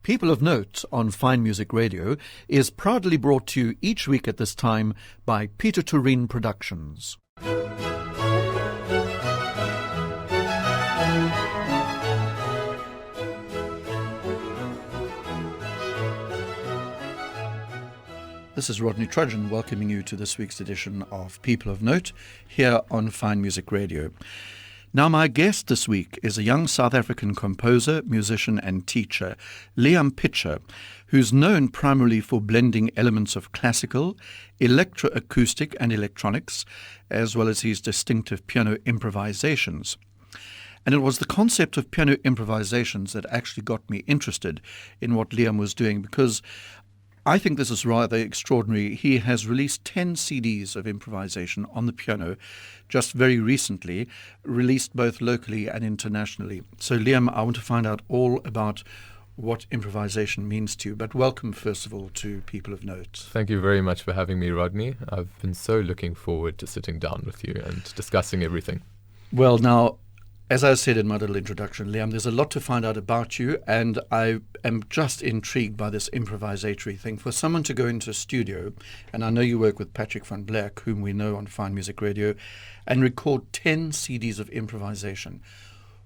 People of Note on Fine Music Radio is proudly brought to you each week at this time by Peter Tureen Productions. This is Rodney Trudgeon welcoming you to this week's edition of People of Note here on Fine Music Radio. Now, my guest this week is a young South African composer, musician and teacher, Liam Pitcher, who's known primarily for blending elements of classical, electroacoustic and electronics, as well as his distinctive piano improvisations. And it was the concept of piano improvisations that actually got me interested in what Liam was doing, because I think this is rather extraordinary. He has released 10 CDs of improvisation on the piano just very recently, released both locally and internationally. So, Liam, I want to find out all about what improvisation means to you. But welcome, first of all, to People of Note. Thank you very much for having me, Rodney. I've been so looking forward to sitting down with you and discussing everything. Well, now, as I said in my little introduction, Liam, there's a lot to find out about you, and I am just intrigued by this improvisatory thing. For someone to go into a studio, and I know you work with Patrick van Blerk, whom we know on Fine Music Radio, and record 10 CDs of improvisation.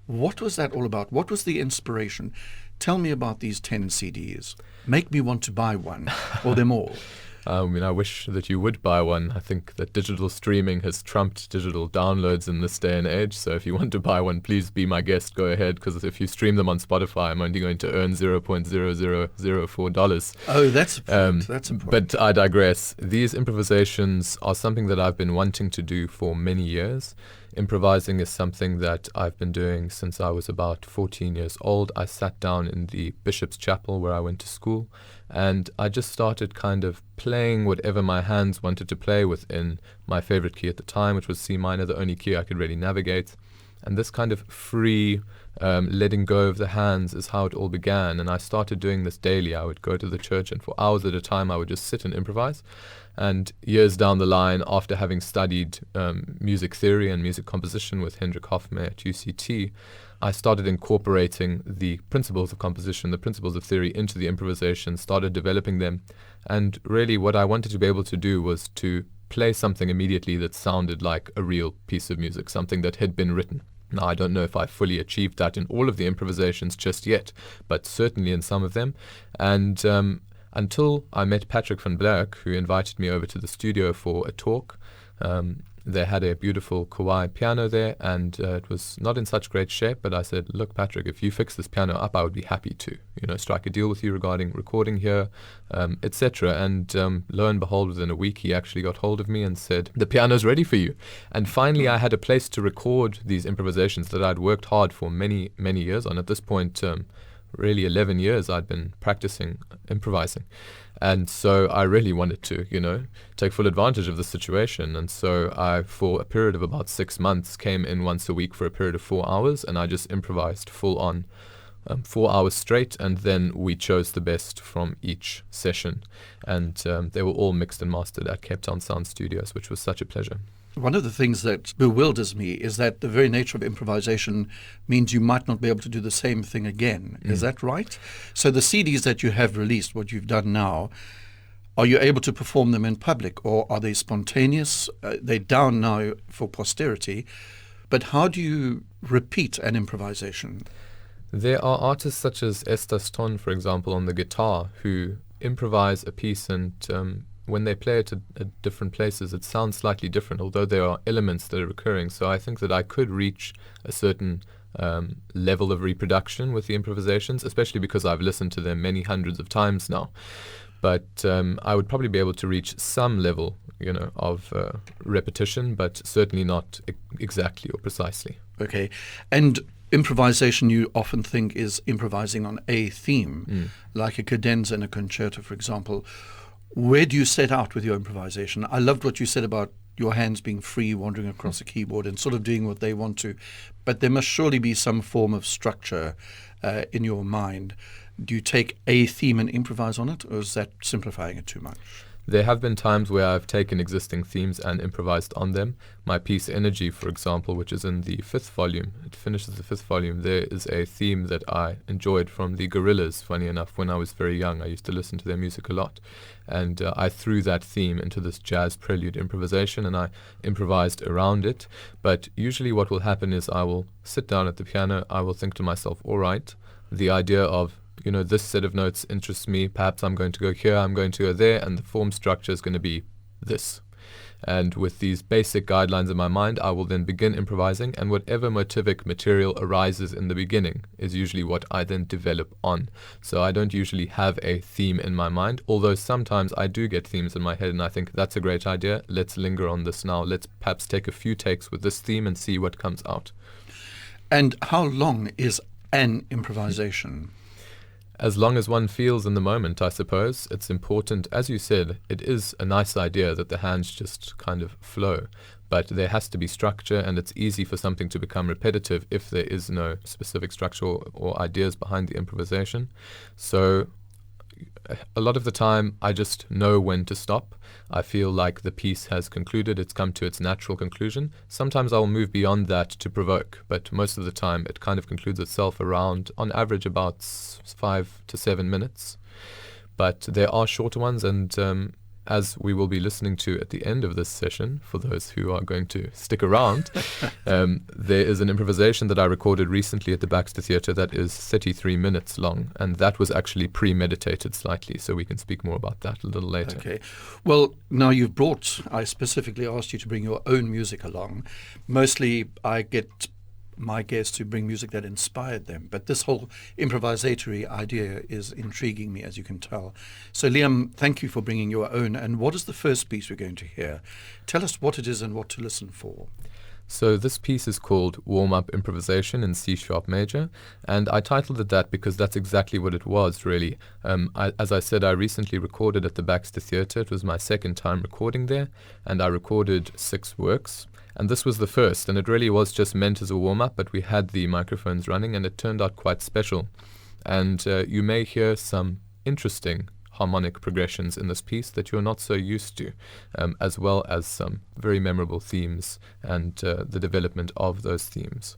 What was that all about? What was the inspiration? Tell me about these 10 CDs. Make me want to buy one, or them all. I wish that you would buy one. I think that digital streaming has trumped digital downloads in this day and age. So if you want to buy one, please be my guest. Go ahead, because if you stream them on Spotify, I'm only going to earn $0.0004. Oh, that's important. That's important. But I digress. These improvisations are something that I've been wanting to do for many years. Improvising is something that I've been doing since I was about 14 years old. I sat down in the Bishop's Chapel where I went to school, and I just started kind of playing whatever my hands wanted to play within my favorite key at the time, which was C minor, the only key I could really navigate. And this kind of free letting go of the hands is how it all began. And I started doing this daily. I would go to the church, and for hours at a time, I would just sit and improvise. And years down the line, after having studied music theory and music composition with Hendrik Hofmeyr at UCT, I started incorporating the principles of composition, the principles of theory into the improvisation, started developing them. And really what I wanted to be able to do was to play something immediately that sounded like a real piece of music, something that had been written. Now, I don't know if I fully achieved that in all of the improvisations just yet, but certainly in some of them. And until I met Patrick van Blerk, who invited me over to the studio for a talk. They had a beautiful Kawai piano there, and it was not in such great shape, but I said, look, Patrick, if you fix this piano up, I would be happy to, strike a deal with you regarding recording here, etc. And lo and behold, within a week, he actually got hold of me and said, the piano's ready for you. And finally, I had a place to record these improvisations that I'd worked hard for many, many years on. At this point, really 11 years I'd been practicing improvising. And so I really wanted to, take full advantage of the situation. And so I, for a period of about 6 months, came in once a week for a period of 4 hours, and I just improvised full on 4 hours straight. And then we chose the best from each session. And they were all mixed and mastered at Capetonians Sound Studios, which was such a pleasure. One of the things that bewilders me is that the very nature of improvisation means you might not be able to do the same thing again. Is that right? So the CDs that you have released, what you've done now, are you able to perform them in public, or are they spontaneous? They're down now for posterity. But how do you repeat an improvisation? There are artists such as Esther Ston, for example, on the guitar, who improvise a piece, and when they play it at different places, it sounds slightly different, although there are elements that are recurring. So I think that I could reach a certain level of reproduction with the improvisations, especially because I've listened to them many hundreds of times now. But I would probably be able to reach some level, of repetition, but certainly not exactly or precisely. Okay. And improvisation, you often think, is improvising on a theme, like a cadenza in a concerto, for example. Where do you set out with your improvisation? I loved what you said about your hands being free, wandering across a keyboard and sort of doing what they want to. But there must surely be some form of structure in your mind. Do you take a theme and improvise on it, or is that simplifying it too much? There have been times where I've taken existing themes and improvised on them. My piece Energy, for example, which is in the 5th volume, it finishes the 5th volume, there is a theme that I enjoyed from the Gorillaz, funny enough, when I was very young. I used to listen to their music a lot. And I threw that theme into this jazz prelude improvisation, and I improvised around it. But usually what will happen is I will sit down at the piano, I will think to myself, all right, the idea of this set of notes interests me. Perhaps I'm going to go here, I'm going to go there, and the form structure is going to be this. And with these basic guidelines in my mind, I will then begin improvising, and whatever motivic material arises in the beginning is usually what I then develop on. So I don't usually have a theme in my mind, although sometimes I do get themes in my head and I think that's a great idea. Let's linger on this now. Let's perhaps take a few takes with this theme and see what comes out. And how long is an improvisation? As long as one feels in the moment, I suppose. It's important, as you said, it is a nice idea that the hands just kind of flow, but there has to be structure, and it's easy for something to become repetitive if there is no specific structure or ideas behind the improvisation. So a lot of the time, I just know when to stop. I feel like the piece has concluded, it's come to its natural conclusion. Sometimes I'll move beyond that to provoke, but most of the time it kind of concludes itself around, on average, about 5 to 7 minutes. But there are shorter ones, and as we will be listening to at the end of this session, for those who are going to stick around, there is an improvisation that I recorded recently at the Baxter Theatre that is 33 minutes long, and that was actually premeditated slightly, so we can speak more about that a little later. Okay. Well, now I specifically asked you to bring your own music along. Mostly I get my guests to bring music that inspired them, but this whole improvisatory idea is intriguing me, as you can tell. So Liam, thank you for bringing your own. And what is the first piece we're going to hear? Tell us what it is and what to listen for. So this piece is called Warm-Up Improvisation in C-sharp major, and I titled it that because that's exactly what it was, really. As I said, I recently recorded at the Baxter Theatre. It was my second time recording there, and I recorded 6 works. And this was the first, and it really was just meant as a warm-up, but we had the microphones running, and it turned out quite special. And you may hear some interesting harmonic progressions in this piece that you're not so used to, as well as some very memorable themes and the development of those themes.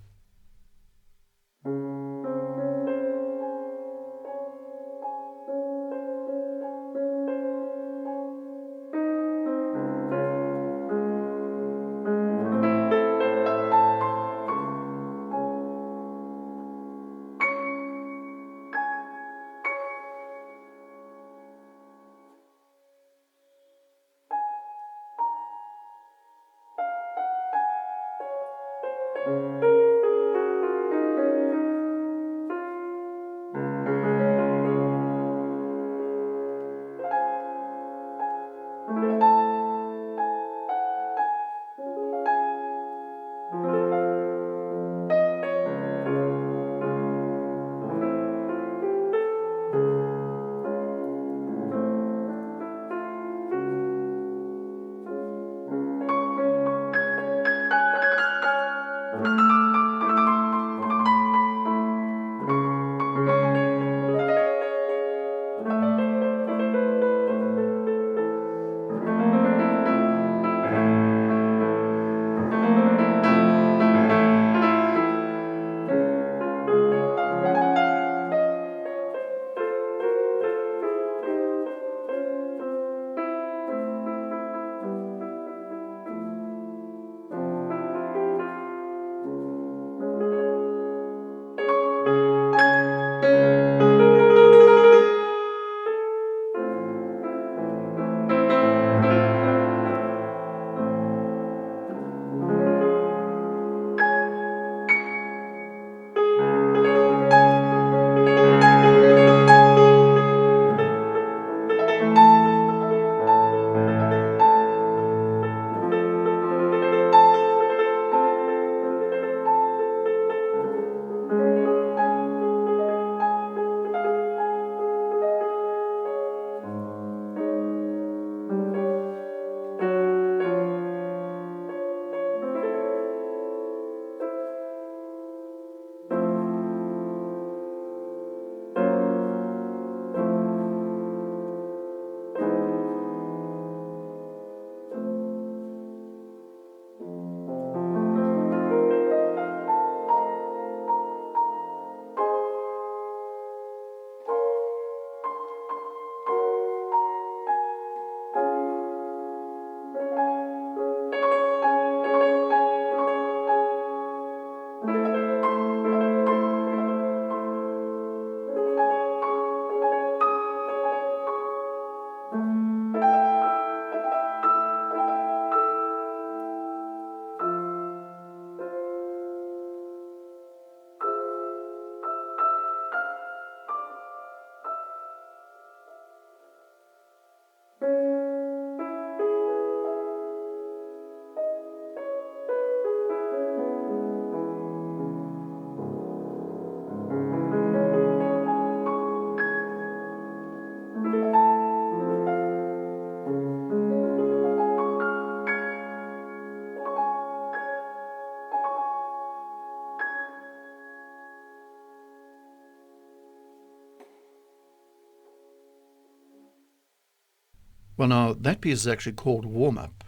Well, now, that piece is actually called Warm Up,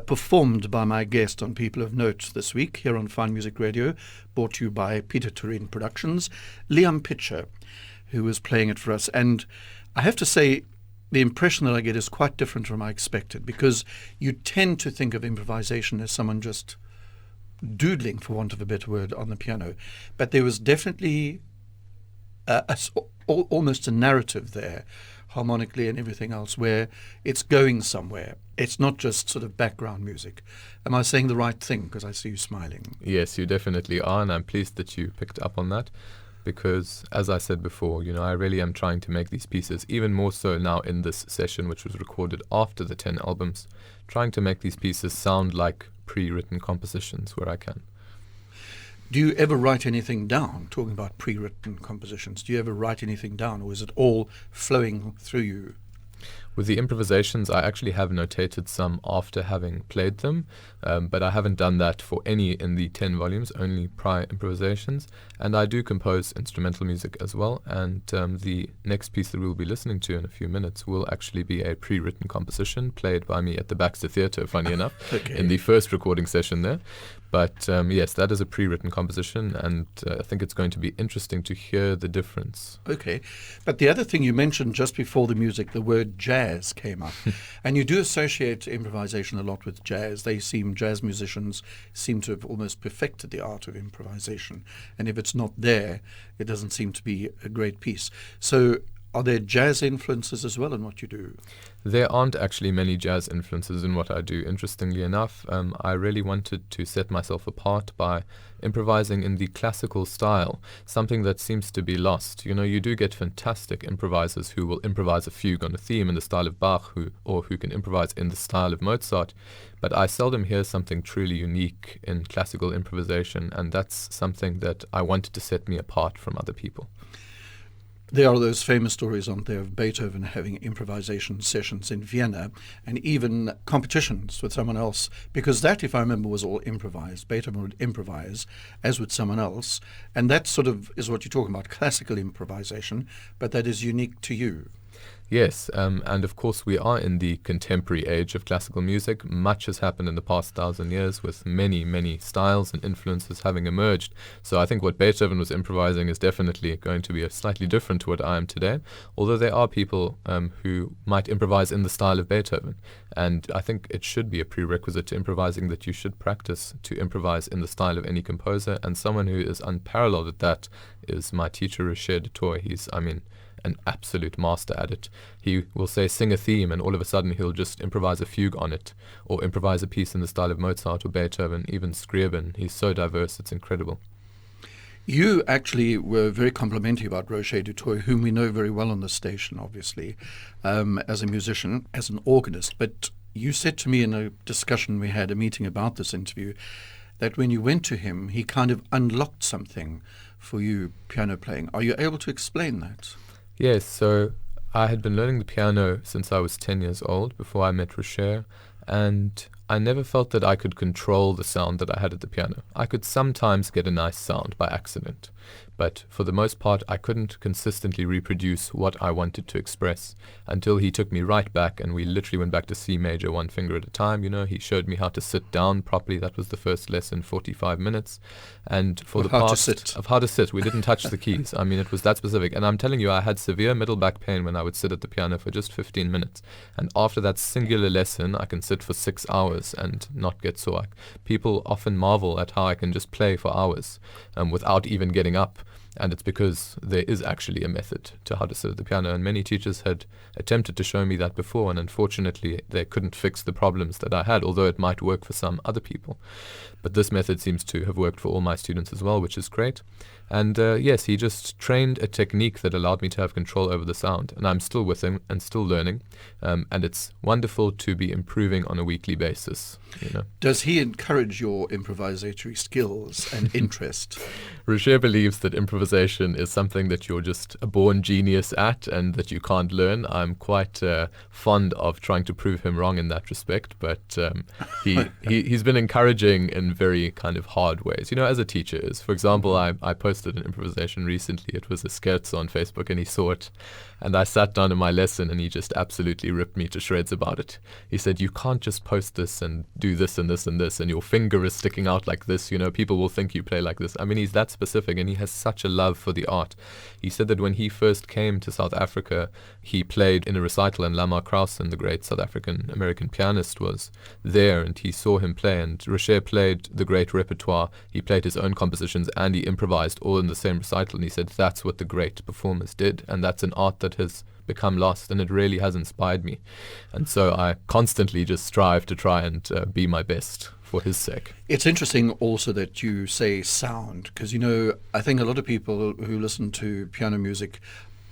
performed by my guest on People of Note this week here on Fine Music Radio, brought to you by Peter Turin Productions, Liam Pitcher, who was playing it for us. And I have to say, the impression that I get is quite different from I expected, because you tend to think of improvisation as someone just doodling, for want of a better word, on the piano. But there was definitely almost a narrative there, harmonically and everything else, where it's going somewhere. It's not just sort of background music. Am I saying the right thing? Because I see you smiling. Yes, you definitely are, and I'm pleased that you picked up on that. Because, as I said before, I really am trying to make these pieces, even more so now in this session, which was recorded after the 10 albums, trying to make these pieces sound like pre-written compositions where I can. Do you ever write anything down, talking about pre-written compositions? Do you ever write anything down, or is it all flowing through you? With the improvisations, I actually have notated some after having played them, but I haven't done that for any in the 10 volumes, only prior improvisations. And I do compose instrumental music as well, and the next piece that we'll be listening to in a few minutes will actually be a pre-written composition played by me at the Baxter Theatre, funny enough, in the first recording session there. But yes, that is a pre-written composition, and I think it's going to be interesting to hear the difference. Okay. But the other thing you mentioned just before the music, the word jazz came up. And you do associate improvisation a lot with jazz. Jazz musicians seem to have almost perfected the art of improvisation. And if it's not there, it doesn't seem to be a great piece. So are there jazz influences as well in what you do? There aren't actually many jazz influences in what I do, interestingly enough. I really wanted to set myself apart by improvising in the classical style, something that seems to be lost. You do get fantastic improvisers who will improvise a fugue on a theme in the style of Bach, or who can improvise in the style of Mozart, but I seldom hear something truly unique in classical improvisation, and that's something that I wanted to set me apart from other people. There are those famous stories, aren't there, of Beethoven having improvisation sessions in Vienna and even competitions with someone else, because that, if I remember, was all improvised. Beethoven would improvise, as would someone else, and that sort of is what you're talking about, classical improvisation, but that is unique to you. Yes, and of course we are in the contemporary age of classical music. Much has happened in the past 1,000 years, with many, many styles and influences having emerged. So I think what Beethoven was improvising is definitely going to be slightly different to what I am today, although there are people who might improvise in the style of Beethoven. And I think it should be a prerequisite to improvising that you should practice to improvise in the style of any composer, and someone who is unparalleled at that is my teacher, Rodney Trudgeon. He's, an absolute master at it. He will say, sing a theme, and all of a sudden he'll just improvise a fugue on it, or improvise a piece in the style of Mozart or Beethoven, even Scriabin. He's so diverse, it's incredible. You actually were very complimentary about Roger Dutoit, whom we know very well on the station, obviously, as a musician, as an organist. But you said to me in a discussion we had, a meeting about this interview, that when you went to him, he kind of unlocked something for you, piano playing. Are you able to explain that? Yes, so I had been learning the piano since I was 10 years old, before I met Rocher, and I never felt that I could control the sound that I had at the piano. I could sometimes get a nice sound by accident, but for the most part I couldn't consistently reproduce what I wanted to express, until he took me right back, and we literally went back to C major, one finger at a time. He showed me how to sit down properly. That was the first lesson, 45 minutes. And for the past of how to sit, we didn't touch the keys. It was that specific. And I'm telling you, I had severe middle back pain when I would sit at the piano for just 15 minutes. And after that singular lesson, I can sit for 6 hours and not get sore. People often marvel at how I can just play for hours without even getting up. And it's because there is actually a method to how to sit at the piano, and many teachers had attempted to show me that before, and unfortunately they couldn't fix the problems that I had, although it might work for some other people. But this method seems to have worked for all my students as well, which is great. And yes, he just trained a technique that allowed me to have control over the sound, and I'm still with him and still learning, and it's wonderful to be improving on a weekly basis. Does he encourage your improvisatory skills and interest? Rocher believes that improvisation improvisation is something that you're just a born genius at and that you can't learn. I'm quite fond of trying to prove him wrong in that respect, but he's been encouraging in very kind of hard ways, as a teacher is. For example, I posted an improvisation recently. It was a scherzo on Facebook, and he saw it, and I sat down in my lesson, and he just absolutely ripped me to shreds about it. He said, "You can't just post this and do this and this and this, and your finger is sticking out like this, people will think you play like this." I mean, he's that specific, and he has such a love for the art. He said that when he first came to South Africa, he played in a recital, and Lamar Krausen, the great South African-American pianist, was there, and he saw him play, and Rocher played the great repertoire. He played his own compositions, and he improvised all in the same recital, and he said that's what the great performers did, and that's an art that has become lost, and it really has inspired me. And so I constantly just strive to try and be my best for his sake. It's interesting also that you say sound, because, I think a lot of people who listen to piano music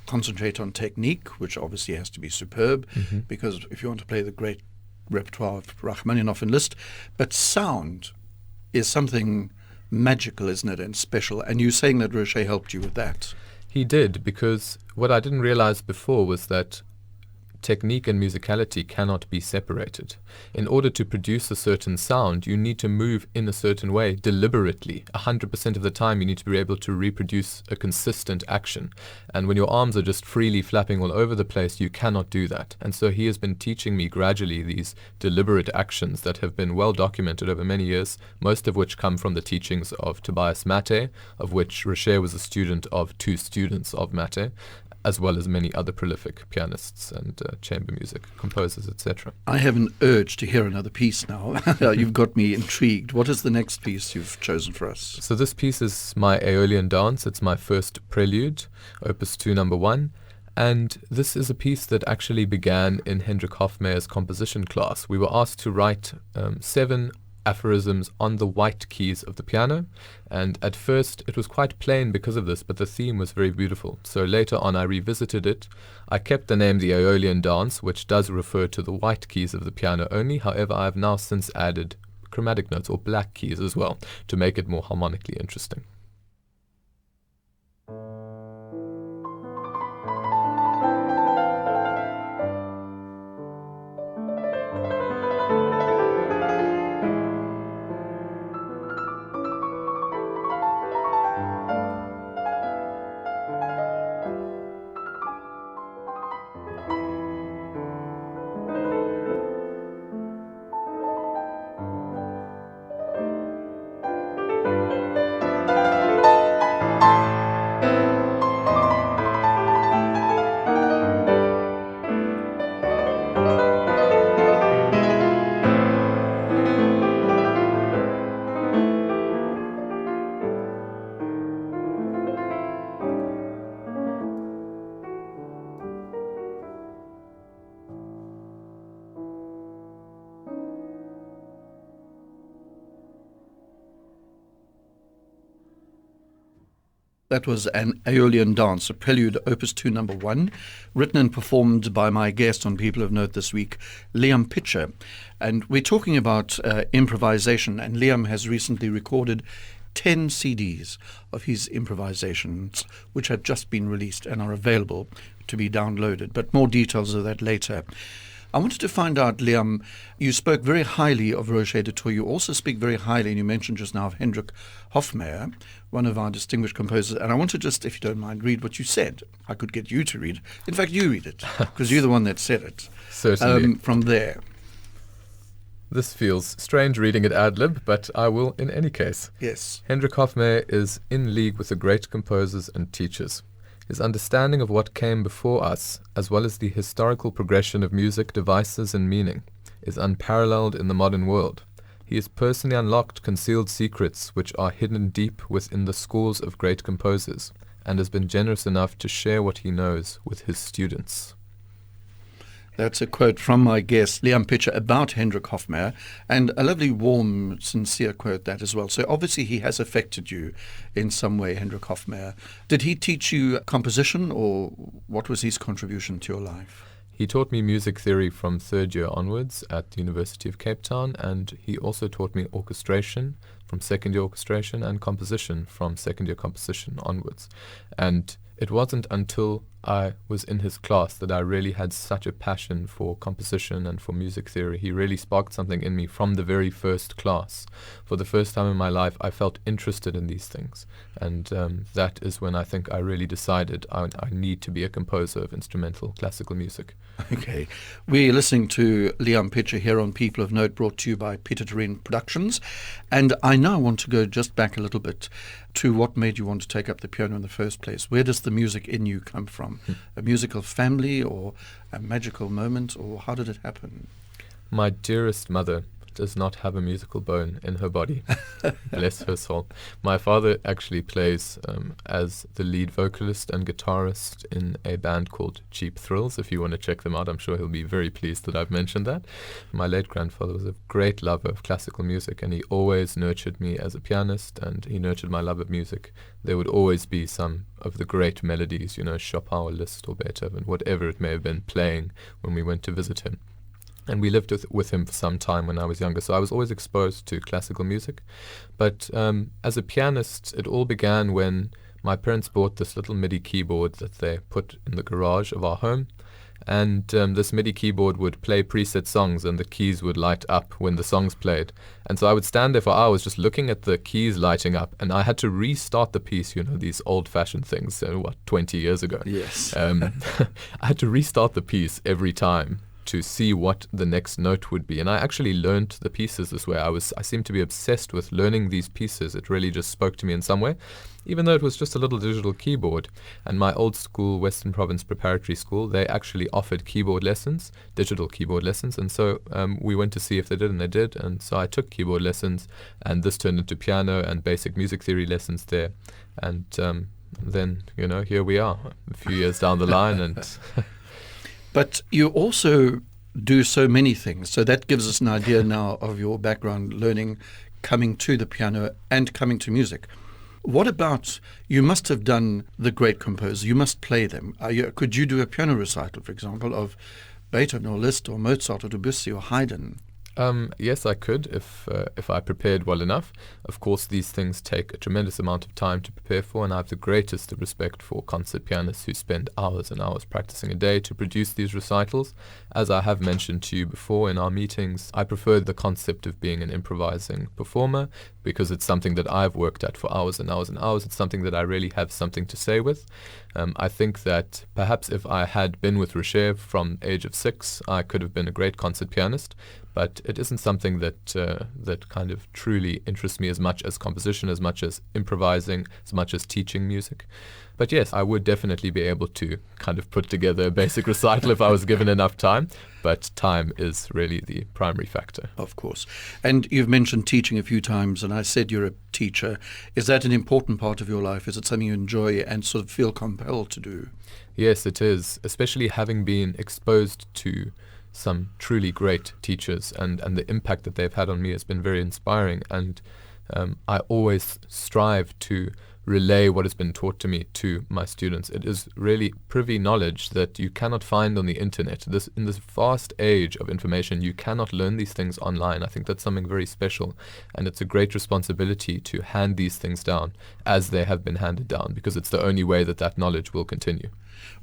concentrate on technique, which obviously has to be superb, because if you want to play the great repertoire of Rachmaninoff and Liszt, but sound is something magical, isn't it, and special, and you're saying that Rocher helped you with that. He did, because what I didn't realize before was that technique and musicality cannot be separated. In order to produce a certain sound, you need to move in a certain way deliberately. 100% of the time you need to be able to reproduce a consistent action. And when your arms are just freely flapping all over the place, you cannot do that. And so he has been teaching me gradually these deliberate actions that have been well documented over many years, most of which come from the teachings of Tobias Maté, of which Rocher was a student of two students of Maté, as well as many other prolific pianists and chamber music composers, etc. I have an urge to hear another piece now. You've got me intrigued. What is the next piece you've chosen for us? So this piece is my Aeolian Dance. It's my first prelude, Opus 2, number 1. And this is a piece that actually began in Hendrik Hofmeyer's composition class. We were asked to write 7 aphorisms on the white keys of the piano, and at first it was quite plain because of this, but the theme was very beautiful. So later on I revisited it. I kept the name the Aeolian Dance, which does refer to the white keys of the piano only. However, I have now since added chromatic notes or black keys as well to make it more harmonically interesting. That was an Aeolian Dance, a prelude, Opus 2, number 1, written and performed by my guest on People of Note this week, Liam Pitcher. And we're talking about improvisation, and Liam has recently recorded 10 CDs of his improvisations, which have just been released and are available to be downloaded. But more details of that later. I wanted to find out, Liam, you spoke very highly of Rocher de Tour. You also speak very highly, and you mentioned just now of Hendrik Hofmeyer, one of our distinguished composers. And I want to just, if you don't mind, read what you said. I could get you to read. In fact, you read it, because you're the one that said it. Certainly. From there. This feels strange reading it ad-lib, but I will in any case. Yes. Hendrik Hofmeyer is in league with the great composers and teachers. His understanding of what came before us, as well as the historical progression of music, devices, and meaning, is unparalleled in the modern world. He has personally unlocked concealed secrets which are hidden deep within the scores of great composers, and has been generous enough to share what he knows with his students. That's a quote from my guest, Liam Pitcher, about Hendrik Hofmeyer, and a lovely, warm, sincere quote that as well. So obviously he has affected you in some way, Hendrik Hofmeyer. Did he teach you composition, or what was his contribution to your life? He taught me music theory from third year onwards at the University of Cape Town, and he also taught me orchestration from second year orchestration and composition from second year composition onwards. And it wasn't until I was in his class that I really had such a passion for composition and for music theory. He really sparked something in me from the very first class. For the first time in my life, I felt interested in these things. And that is when I think I really decided I need to be a composer of instrumental classical music. Okay. We're listening to Liam Pitcher here on People of Note, brought to you by Peter Terrain Productions. And I now want to go just back a little bit to what made you want to take up the piano in the first place. Where does the music in you come from? A musical family or a magical moment, or how did it happen? My dearest mother does not have a musical bone in her body. Bless her soul. My father actually plays as the lead vocalist and guitarist in a band called Cheap Thrills. If you want to check them out, I'm sure he'll be very pleased that I've mentioned that. My late grandfather was a great lover of classical music, and he always nurtured me as a pianist, and he nurtured my love of music. There would always be some of the great melodies, Chopin or Liszt or Beethoven, whatever it may have been, playing when we went to visit him. And we lived with him for some time when I was younger, so I was always exposed to classical music. But as a pianist, it all began when my parents bought this little MIDI keyboard that they put in the garage of our home. And this MIDI keyboard would play preset songs, and the keys would light up when the songs played. And so I would stand there for hours just looking at the keys lighting up, and I had to restart the piece, these old-fashioned things, 20 years ago. Yes. I had to restart the piece every time to see what the next note would be. And I actually learned the pieces this way. I seemed to be obsessed with learning these pieces. It really just spoke to me in some way, even though it was just a little digital keyboard. And my old school, Western Province Preparatory School, they actually offered keyboard lessons, digital keyboard lessons. And so we went to see if they did, and they did. And so I took keyboard lessons, and this turned into piano and basic music theory lessons there. And then, here we are, a few years down the line. And But you also do so many things. So that gives us an idea now of your background, learning, coming to the piano and coming to music. What about, you must have done the great composers, you must play them. Could you do a piano recital, for example, of Beethoven or Liszt or Mozart or Debussy or Haydn? Yes, I could if I prepared well enough. Of course, these things take a tremendous amount of time to prepare for, and I have the greatest of respect for concert pianists who spend hours and hours practicing a day to produce these recitals. As I have mentioned to you before in our meetings, I prefer the concept of being an improvising performer because it's something that I've worked at for hours and hours and hours. It's something that I really have something to say with. I think that perhaps if I had been with Rocher from the age of 6, I could have been a great concert pianist. But it isn't something that kind of truly interests me as much as composition, as much as improvising, as much as teaching music. But yes, I would definitely be able to kind of put together a basic recital if I was given enough time. But time is really the primary factor. Of course. And you've mentioned teaching a few times, and I said you're a teacher. Is that an important part of your life? Is it something you enjoy and sort of feel compelled to do? Yes, it is, especially having been exposed to some truly great teachers, and the impact that they've had on me has been very inspiring. And I always strive to relay what has been taught to me to my students. It is really privy knowledge that you cannot find on the internet. In this vast age of information, you cannot learn these things online. I think that's something very special, and it's a great responsibility to hand these things down as they have been handed down, because it's the only way that knowledge will continue.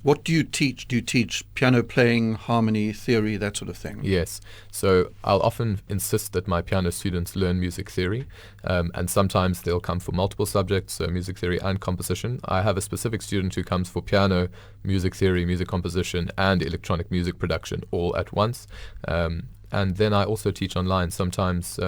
What do you teach? Do you teach piano playing, harmony, theory, that sort of thing? Yes. So I'll often insist that my piano students learn music theory, and sometimes they'll come for multiple subjects, so music theory and composition. I have a specific student who comes for piano, music theory, music composition, and electronic music production all at once. And then I also teach online, sometimes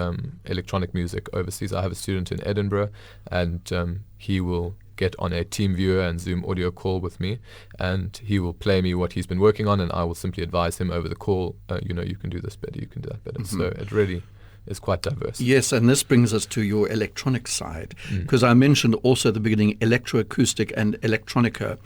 electronic music overseas. I have a student in Edinburgh, and he will get on a team viewer and Zoom audio call with me, and he will play me what he's been working on, and I will simply advise him over the call, you can do this better, you can do that better. Mm-hmm. So it really is quite diverse. Yes, and this brings us to your electronic side, because I mentioned also at the beginning electroacoustic and electronica.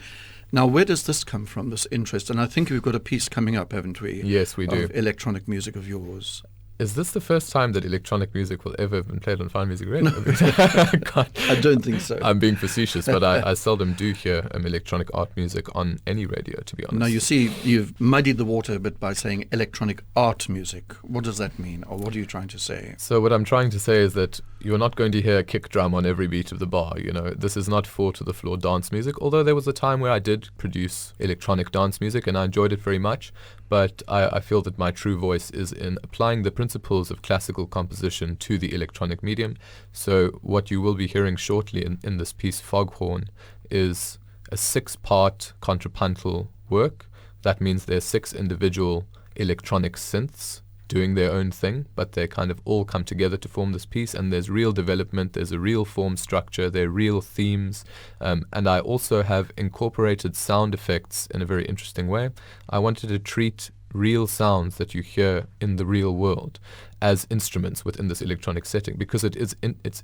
Now, where does this come from, this interest? And I think we've got a piece coming up, haven't we? Yes, we do. Of electronic music of yours. Is this the first time that electronic music will ever have been played on Fine Music Radio? I don't think so. I'm being facetious, but I seldom do hear electronic art music on any radio, to be honest. Now, you see, you've muddied the water a bit by saying electronic art music. What does that mean, or what are you trying to say? So what I'm trying to say is that you're not going to hear a kick drum on every beat of the bar. This is not four-to-the-floor dance music, although there was a time where I did produce electronic dance music and I enjoyed it very much. But I feel that my true voice is in applying the principles of classical composition to the electronic medium. So what you will be hearing shortly in this piece, Foghorn, is a 6-part contrapuntal work. That means there's 6 individual electronic synths doing their own thing, but they kind of all come together to form this piece, and there's real development, there's a real form structure, there are real themes, and I also have incorporated sound effects in a very interesting way. I wanted to treat real sounds that you hear in the real world as instruments within this electronic setting, because it's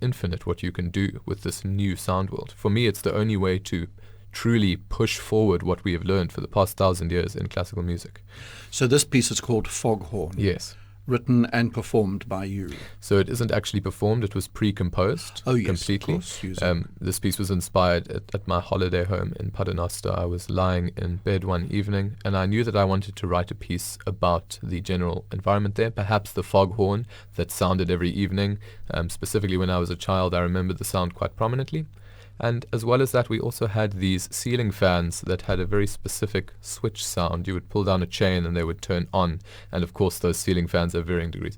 infinite what you can do with this new sound world. For me, it's the only way to truly push forward what we have learned for the past 1,000 years in classical music. So this piece is called Foghorn. Yes. Written and performed by you. So it isn't actually performed, it was pre-composed completely. Of course, this piece was inspired at my holiday home in Paternoster. I was lying in bed one evening and I knew that I wanted to write a piece about the general environment there, perhaps the foghorn that sounded every evening. Specifically when I was a child, I remember the sound quite prominently. And as well as that, we also had these ceiling fans that had a very specific switch sound. You would pull down a chain and they would turn on. And of course, those ceiling fans have varying degrees.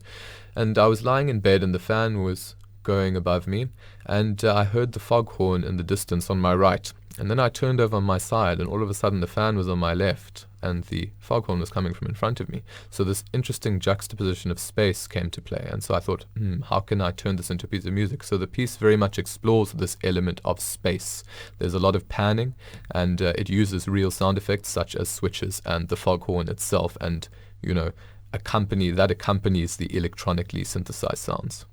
And I was lying in bed and the fan was going above me. And I heard the foghorn in the distance on my right. And then I turned over on my side and all of a sudden the fan was on my left and the foghorn was coming from in front of me. So this interesting juxtaposition of space came to play. And so I thought, how can I turn this into a piece of music? So the piece very much explores this element of space. There's a lot of panning and it uses real sound effects such as switches and the foghorn itself and, accompanies the electronically synthesized sounds.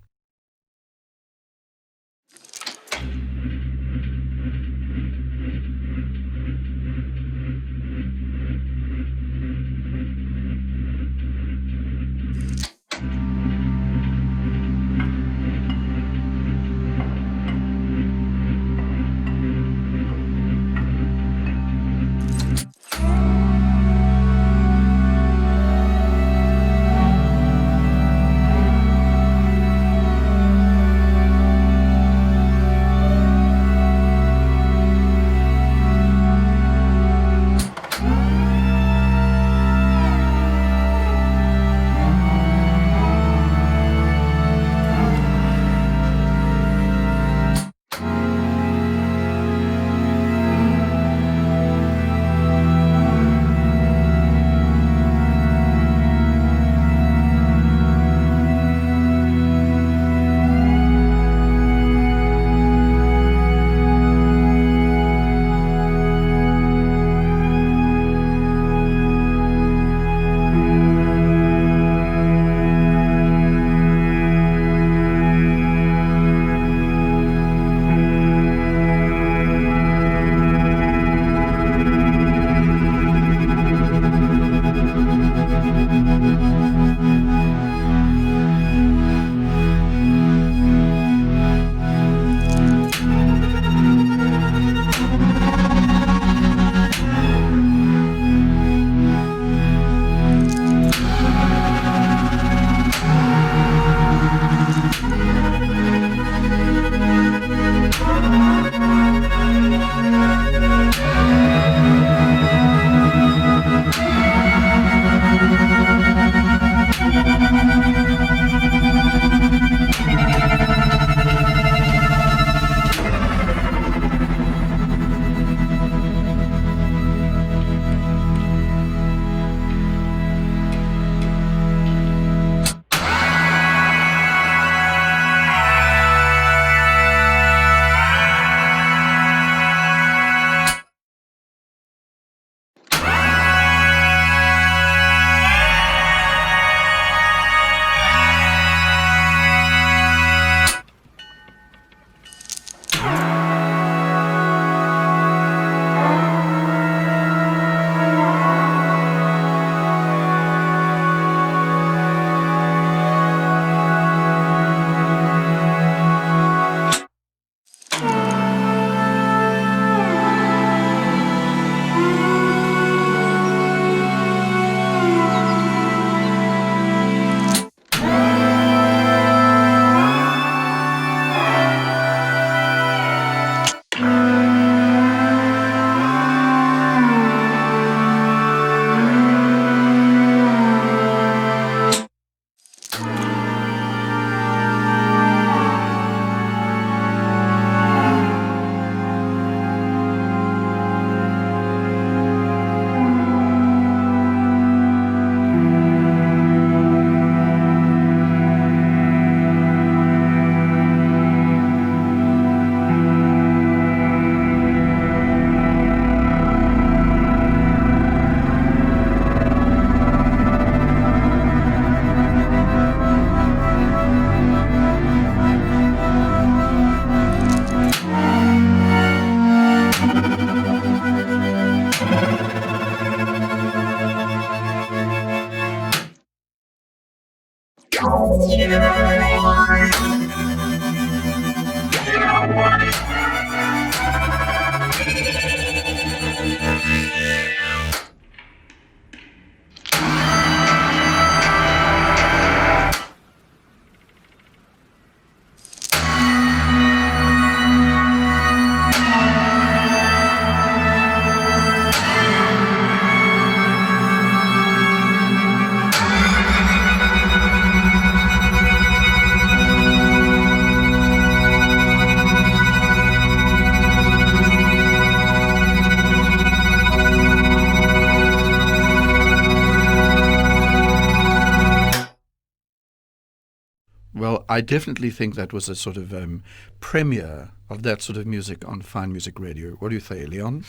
I definitely think that was a sort of premiere of that sort of music on Fine Music Radio. What do you say, Leon?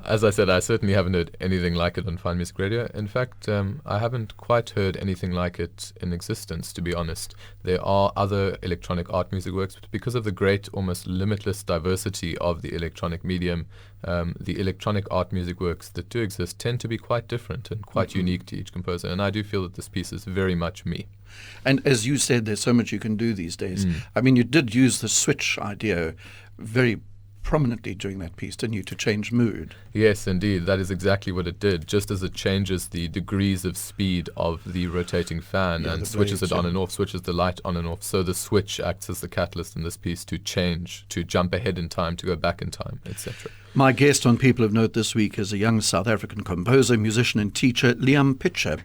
As I said, I certainly haven't heard anything like it on Fine Music Radio. In fact, I haven't quite heard anything like it in existence, to be honest. There are other electronic art music works, but because of the great, almost limitless diversity of the electronic medium, the electronic art music works that do exist tend to be quite different and quite unique to each composer. And I do feel that this piece is very much me. And as you said, there's so much you can do these days. I mean, you did use the switch idea very prominently during that piece, didn't you, to change mood? Yes, indeed. That is exactly what it did. Just as it changes the degrees of speed of the rotating fan and switches it on and off, switches the light on and off, so the switch acts as the catalyst in this piece to change, to jump ahead in time, to go back in time, etc. My guest on People of Note this week is a young South African composer, musician and teacher, Liam Pitcher,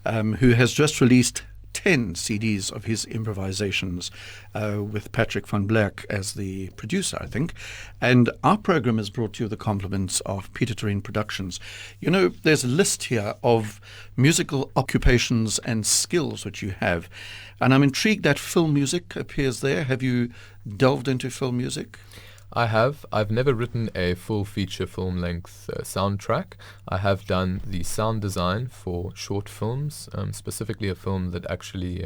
who has just released 10 CDs of his improvisations with Patrick van Black as the producer, I think. And our program is brought to you the compliments of Peter Terrine Productions. You know, there's a list here of musical occupations and skills which you have. And I'm intrigued that film music appears there. Have you delved into film music? I have. I've never written a full feature film-length soundtrack. I have done the sound design for short films, specifically a film that actually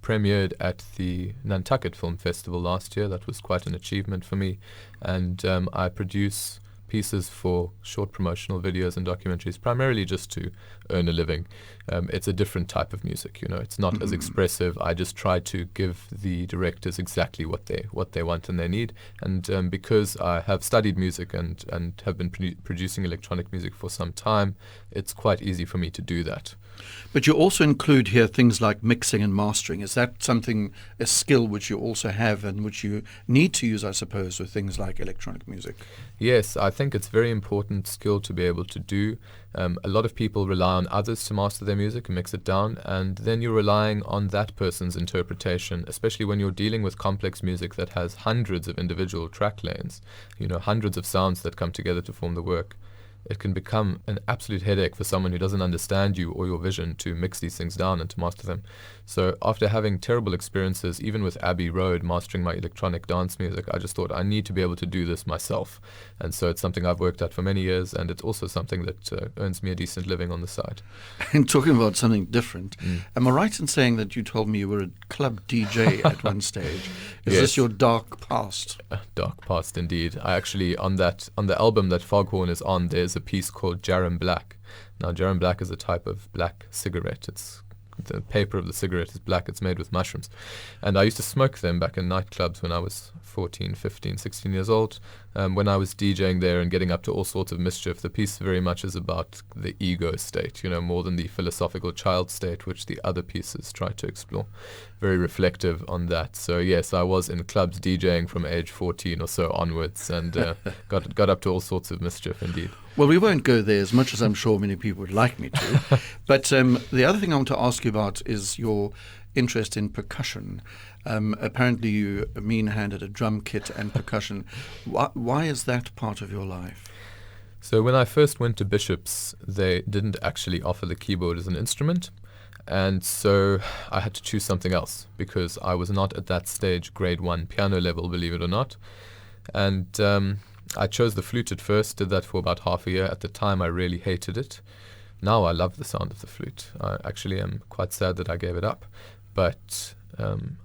premiered at the Nantucket Film Festival last year. That was quite an achievement for me. And I produce pieces for short promotional videos and documentaries, primarily just to earn a living. It's a different type of music, you know. It's not as expressive. I just try to give the directors exactly what they want and they need. And because I have studied music and have been producing electronic music for some time, it's quite easy for me to do that. But you also include here things like mixing and mastering. Is that something, a skill which you also have and which you need to use, I suppose, with things like electronic music? Yes, I think it's a very important skill to be able to do. A lot of people rely on others to master their music and mix it down, and then you're relying on that person's interpretation, especially when you're dealing with complex music that has hundreds of individual track lanes, you know, hundreds of sounds that come together to form the work. It can become an absolute headache for someone who doesn't understand you or your vision to mix these things down and to master them. So after having terrible experiences, even with Abbey Road, mastering my electronic dance music, I just thought I need to be able to do this myself. And so it's something I've worked at for many years, and it's also something that earns me a decent living on the side. And talking about something different, am I right in saying that you told me you were a club DJ at one stage? Is Yes. this your dark past? Dark past indeed. I actually, on the album that Foghorn is on, there's a piece called Jarum Black. Now, Jarum Black is a type of black cigarette. The paper of the cigarette is black. It's made with mushrooms. And I used to smoke them back in nightclubs when I was 14, 15, 16 years old. When I was DJing there and getting up to all sorts of mischief, the piece very much is about the ego state, you know, more than the philosophical child state, which the other pieces try to explore. Very reflective on that. So yes, I was in clubs DJing from age 14 or so onwards, and got up to all sorts of mischief indeed. Well, we won't go there as much as I'm sure many people would like me to. But the other thing I want to ask you about is your interest in percussion. Apparently you mean-handed a drum kit and percussion. Why is that part of your life? So when I first went to Bishop's, they didn't actually offer the keyboard as an instrument. And so I had to choose something else because I was not at that stage grade 1 piano level, believe it or not. And I chose the flute at first, did that for about half a year. At the time, I really hated it. Now I love the sound of the flute. I actually am quite sad that I gave it up. But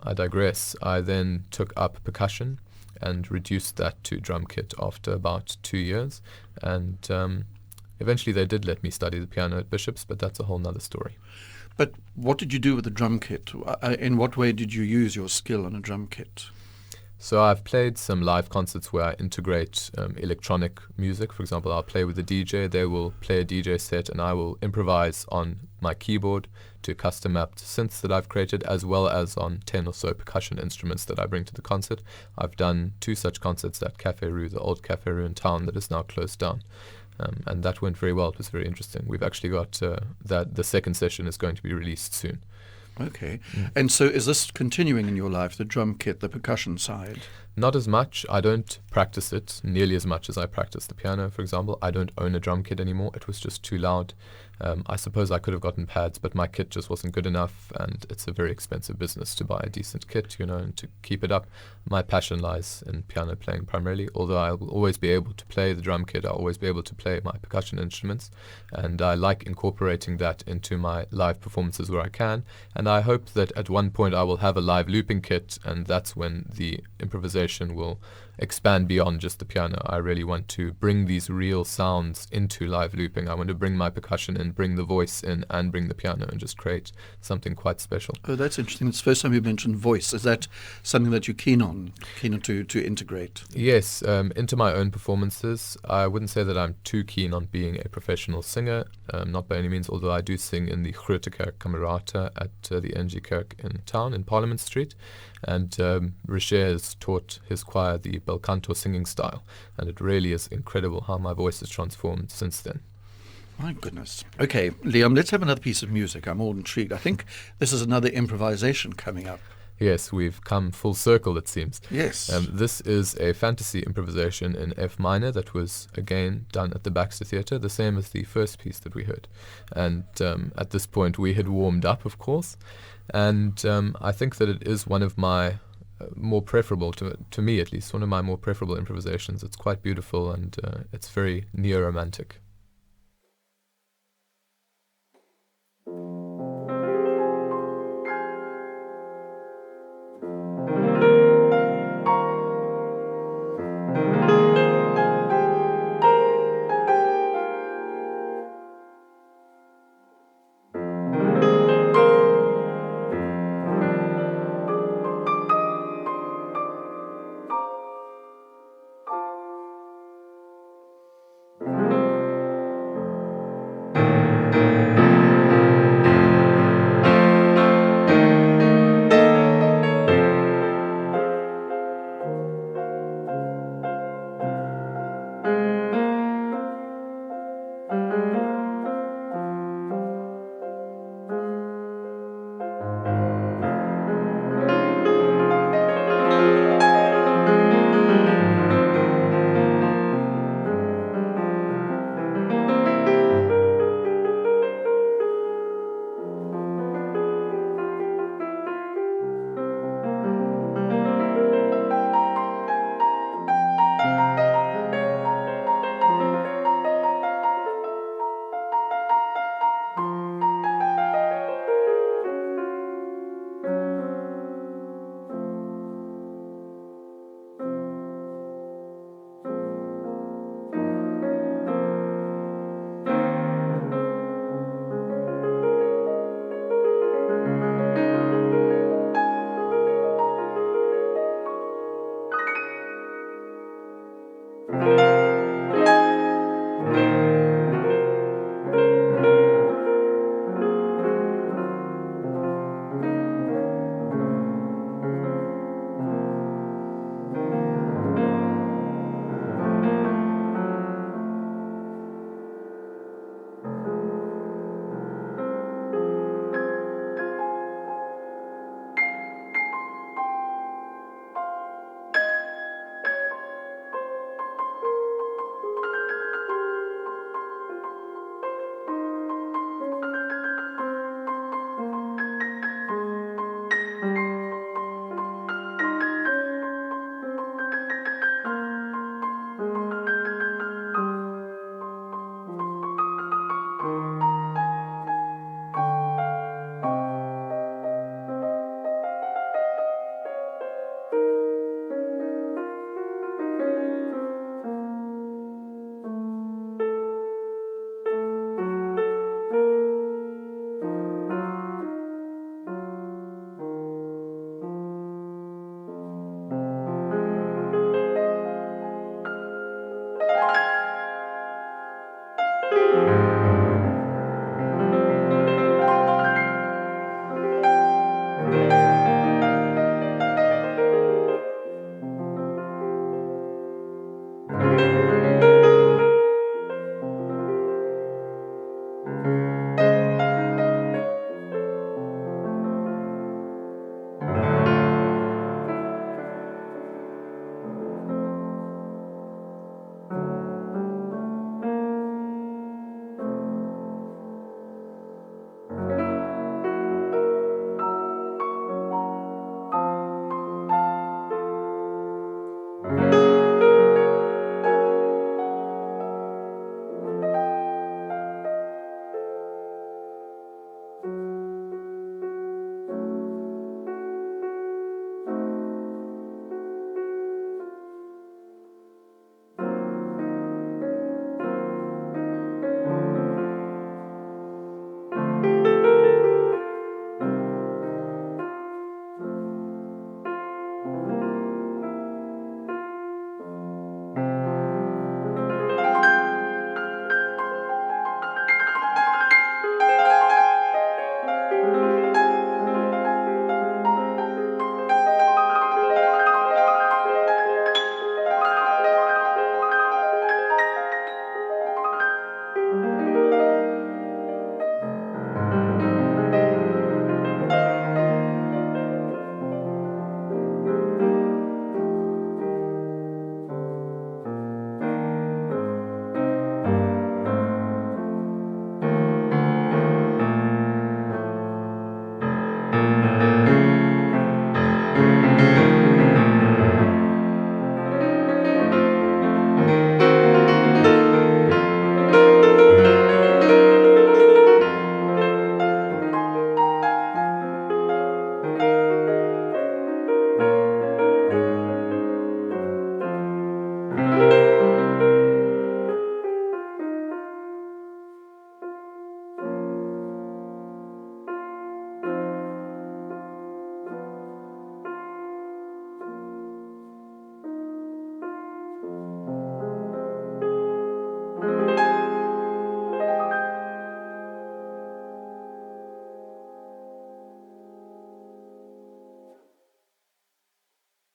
I digress. I then took up percussion and reduced that to drum kit after about 2 years. And eventually they did let me study the piano at Bishop's, but that's a whole nother story. But what did you do with the drum kit? In what way did you use your skill on a drum kit? So I've played some live concerts where I integrate electronic music. For example, I'll play with a DJ. They will play a DJ set and I will improvise on my keyboard to custom-mapped synths that I've created, as well as on 10 or so percussion instruments that I bring to the concert. I've done 2 such concerts at Cafe Rue, the old Cafe Rue in town that is now closed down. And that went very well. It was very interesting. We've actually got that the second session is going to be released soon. Okay. And so is this continuing in your life, the drum kit, the percussion side? Not as much. I don't practice it nearly as much as I practice the piano, for example. I don't own a drum kit anymore. It was just too loud. I suppose I could have gotten pads, but my kit just wasn't good enough, and it's a very expensive business to buy a decent kit, and to keep it up. My passion lies in piano playing primarily, although I will always be able to play the drum kit. I'll always be able to play my percussion instruments, and I like incorporating that into my live performances where I can, and I hope that at one point I will have a live looping kit, and that's when the improvisation will expand beyond just the piano. I really want to bring these real sounds into live looping. I want to bring my percussion in, bring the voice in, and bring the piano, and just create something quite special. Oh, that's interesting. It's the first time you mentioned voice. Is that something that you're keen on to integrate? Yes, into my own performances. I wouldn't say that I'm too keen on being a professional singer, not by any means, although I do sing in the Grote Kerk Kamerata at the NG Kerk in town, in Parliament Street. And Richer has taught his choir the bel canto singing style, and it really is incredible how my voice has transformed since then. My goodness. Okay, Liam, let's have another piece of music. I'm all intrigued. I think this is another improvisation coming up. Yes, we've come full circle, it seems. Yes. This is a fantasy improvisation in F minor that was, again, done at the Baxter Theatre, the same as the first piece that we heard. And at this point, we had warmed up, of course. And I think that it is one of my more preferable, to me at least, one of my more preferable improvisations. It's quite beautiful, and it's very neo-romantic.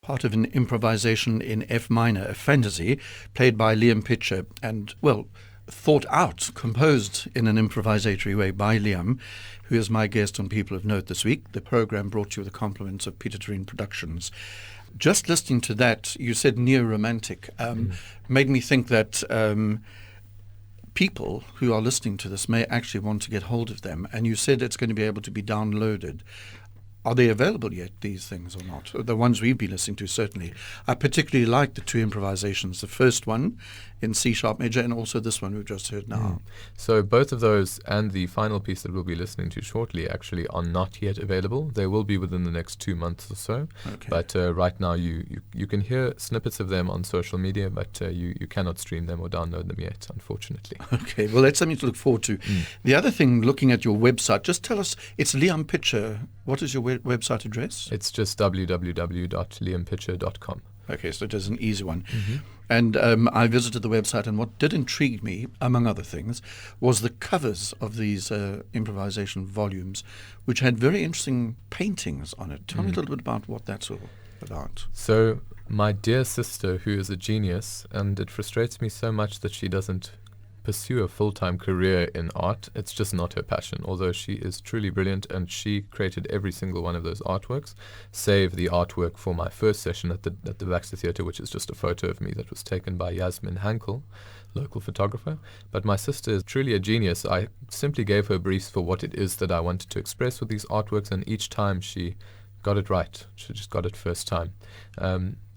part of an improvisation in F minor, a fantasy, played by Liam Pitcher, and, well, thought out, composed in an improvisatory way by Liam, who is my guest on People of Note this week. The program brought to you with the compliments of Peter Terrine Productions. Just listening to that, you said neo-romantic, made me think that people who are listening to this may actually want to get hold of them. And you said it's going to be able to be downloaded. Are they available yet, these things, or not? The ones we've been listening to, certainly. I particularly like the two improvisations, the first one in C-sharp major and also this one we've just heard now. So both of those and the final piece that we'll be listening to shortly actually are not yet available. They will be within the next 2 months or so. Okay. But right now you can hear snippets of them on social media, but you cannot stream them or download them yet, unfortunately. Okay, well, that's something to look forward to. The other thing, looking at your website, just tell us, it's Liam Pitcher. What is your website address? It's just www.liampitcher.com. Okay, so it is an easy one. And I visited the website, and what did intrigue me, among other things, was the covers of these improvisation volumes, which had very interesting paintings on it. Tell me a little bit about what that's all about. So my dear sister, who is a genius, and it frustrates me so much that she doesn't pursue a full-time career in art. It's just not her passion, although she is truly brilliant, and she created every single one of those artworks, save the artwork for my first session at the Baxter Theatre, which is just a photo of me that was taken by Yasmin Hankel, local photographer. But my sister is truly a genius. I simply gave her briefs for what it is that I wanted to express with these artworks, and each time she got it right. She just got it first time.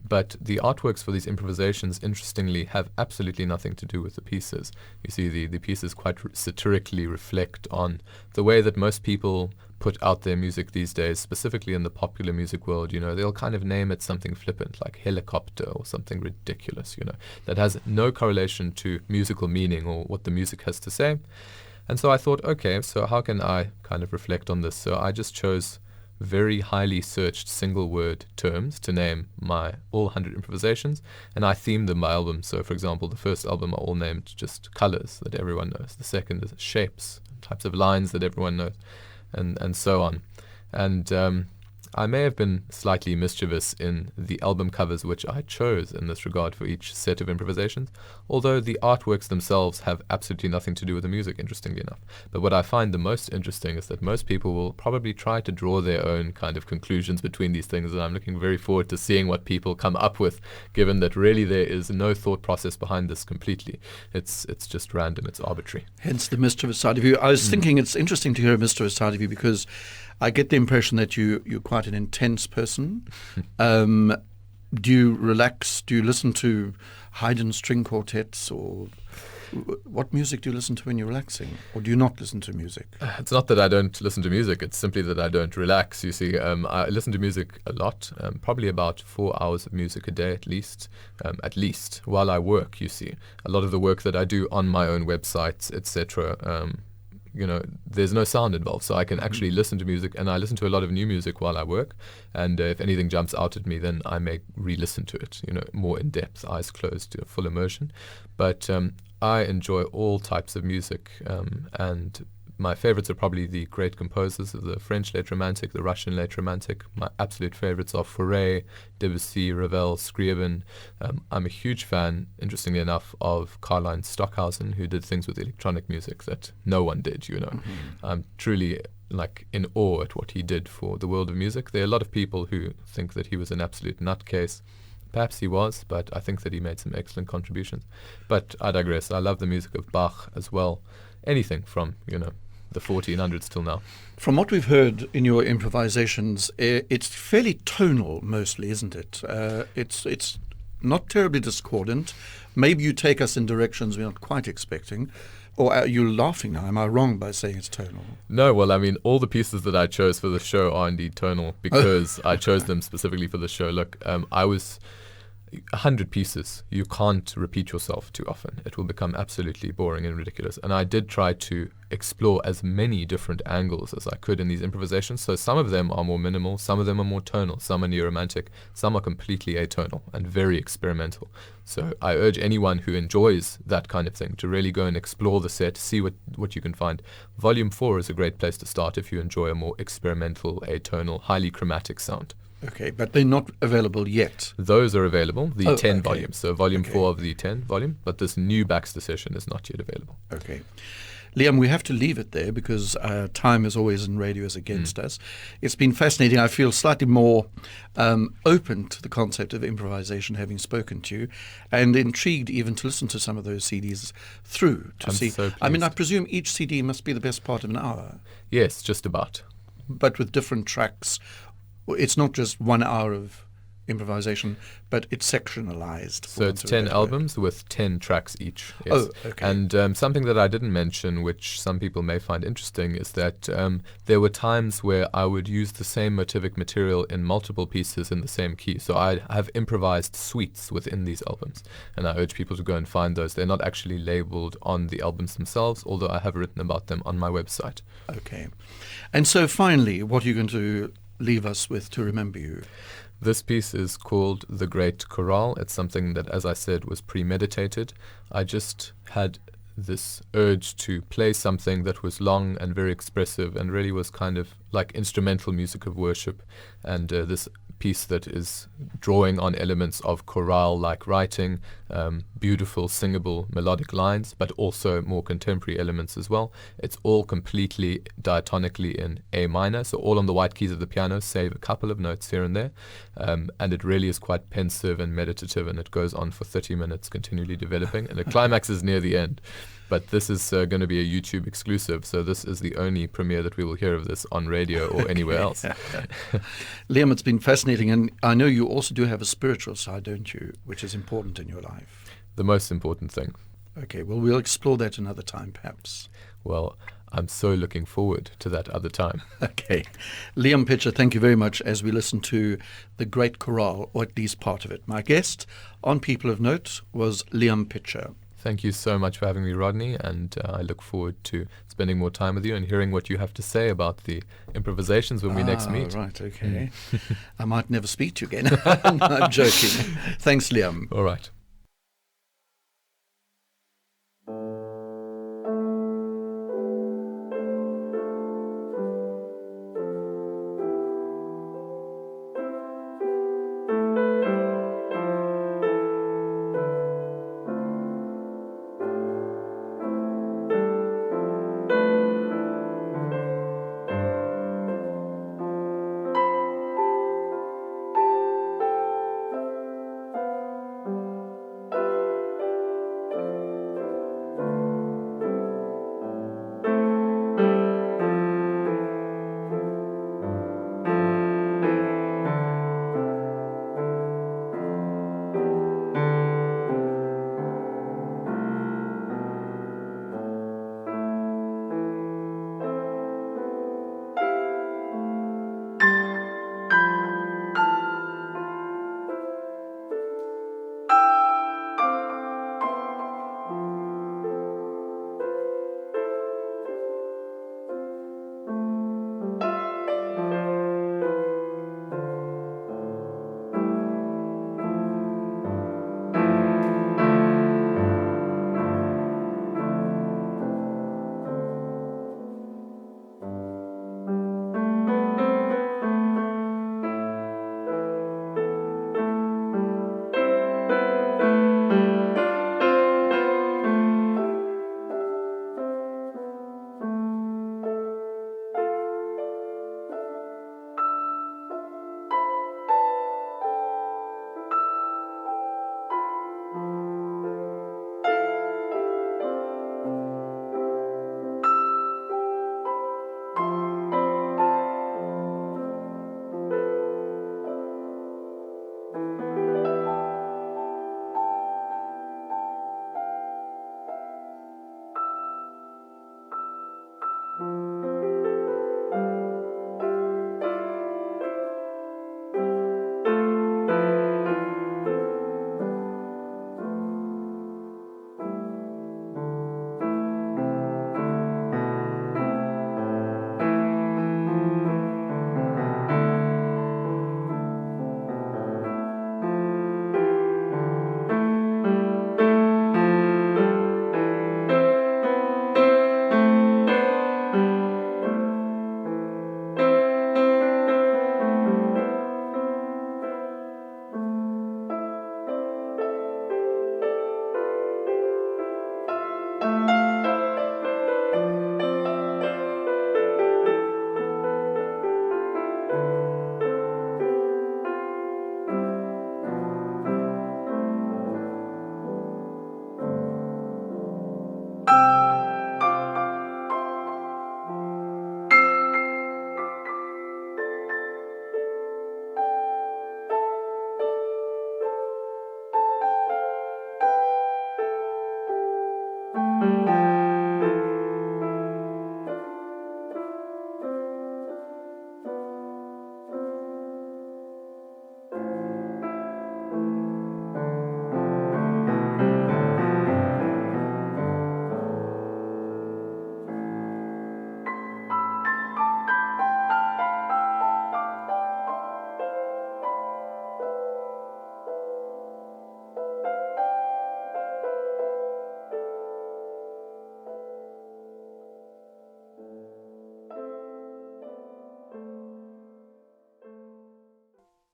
But the artworks for these improvisations, interestingly, have absolutely nothing to do with the pieces. You see, the pieces quite satirically reflect on the way that most people put out their music these days, specifically in the popular music world. You know, they'll kind of name it something flippant, like helicopter or something ridiculous, you know, that has no correlation to musical meaning or what the music has to say. And so I thought, okay, so how can I kind of reflect on this? So I just chose very highly searched single word terms to name my all 100 improvisations, and I themed them by album. So for example, the first album are all named just colors that everyone knows, the second is shapes, types of lines that everyone knows, and so on. And I may have been slightly mischievous in the album covers which I chose in this regard for each set of improvisations, although the artworks themselves have absolutely nothing to do with the music, interestingly enough. But what I find the most interesting is that most people will probably try to draw their own kind of conclusions between these things, and I'm looking very forward to seeing what people come up with, given that really there is no thought process behind this completely. It's just random, it's arbitrary. Hence the mischievous side of you. I was thinking it's interesting to hear a mischievous side of you because I get the impression that you're quite an intense person. Do you relax? Do you listen to Haydn string quartets, or what music do you listen to when you're relaxing? Or do you not listen to music? It's not that I don't listen to music. It's simply that I don't relax, you see. I listen to music a lot, probably about 4 hours of music a day at least, while I work, you see. A lot of the work that I do on my own websites, etc., you know, there's no sound involved, so I can actually listen to music, and I listen to a lot of new music while I work, and if anything jumps out at me, then I may re-listen to it, you know, more in depth, eyes closed, to full immersion. But I enjoy all types of music, and my favorites are probably the great composers of the French late romantic, the Russian late romantic. My absolute favorites are Fauré, Debussy, Ravel, Scriabin. I'm a huge fan, interestingly enough, of Karlheinz Stockhausen, who did things with electronic music that no one did, you know. I'm truly in awe at what he did for the world of music. There are a lot of people who think that he was an absolute nutcase. Perhaps he was, but I think that he made some excellent contributions. But I digress. I love the music of Bach as well. Anything from, you know, the 1400s till now. From what we've heard in your improvisations, it's fairly tonal mostly, isn't it? It's not terribly discordant. Maybe you take us in directions we're not quite expecting. Or are you laughing now? Am I wrong by saying it's tonal? No, well, I mean, all the pieces that I chose for the show are indeed tonal because I chose them specifically for the show. Look, I was 100 pieces. You can't repeat yourself too often. It will become absolutely boring and ridiculous. And I did try to explore as many different angles as I could in these improvisations. So some of them are more minimal, some of them are more tonal, some are neo-romantic, some are completely atonal and very experimental. So I urge anyone who enjoys that kind of thing to really go and explore the set, see what you can find. Volume 4 is a great place to start if you enjoy a more experimental, atonal, highly chromatic sound. Okay, but they're not available yet. Those are available, the 10 okay. volumes, so volume Okay. 4 of the 10 volume, but this new Baxter session is not yet available. Okay. Liam, we have to leave it there because time, as always in radio, is against us. It's been fascinating. I feel slightly more open to the concept of improvisation, having spoken to you, and intrigued even to listen to some of those CDs through to I'm see. so I mean, I pleased. presume each CD must be the best part of an hour, Yes, just about. but with different tracks. It's not just 1 hour of improvisation, but it's sectionalized. So it's 10 albums with 10 tracks each. Yes. Oh, okay. And something that I didn't mention, which some people may find interesting, is that there were times where I would use the same motivic material in multiple pieces in the same key. So I have improvised suites within these albums, and I urge people to go and find those. They're not actually labeled on the albums themselves, although I have written about them on my website. Okay. And so finally, what are you going to leave us with to remember you? This piece is called The Great Chorale. It's something that, as I said, was premeditated. I just had this urge to play something that was long and very expressive and really was kind of like instrumental music of worship. And this piece that is drawing on elements of chorale-like writing, beautiful singable melodic lines, but also more contemporary elements as well. It's all completely diatonically in A minor, so all on the white keys of the piano, save a couple of notes here and there. And it really is quite pensive and meditative, and it goes on for 30 minutes, continually developing, and the climax is near the end. But this is going to be a YouTube exclusive, so this is the only premiere that we will hear of this on radio or anywhere else. Liam, it's been fascinating, and I know you also do have a spiritual side, don't you, which is important in your life. The most important thing. Okay, well, we'll explore that another time, perhaps. Well, I'm so looking forward to that other time. Okay. Liam Pitcher, thank you very much as we listen to The Great Chorale, or at least part of it. My guest on People of Note was Liam Pitcher. Thank you so much for having me, Rodney, and I look forward to spending more time with you and hearing what you have to say about the improvisations when we next meet. Right, okay. I might never speak to you again. No, I'm joking. Thanks, Liam. All right.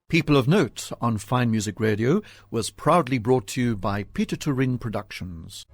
People of Note on Fine Music Radio was proudly brought to you by Peter Turin Productions.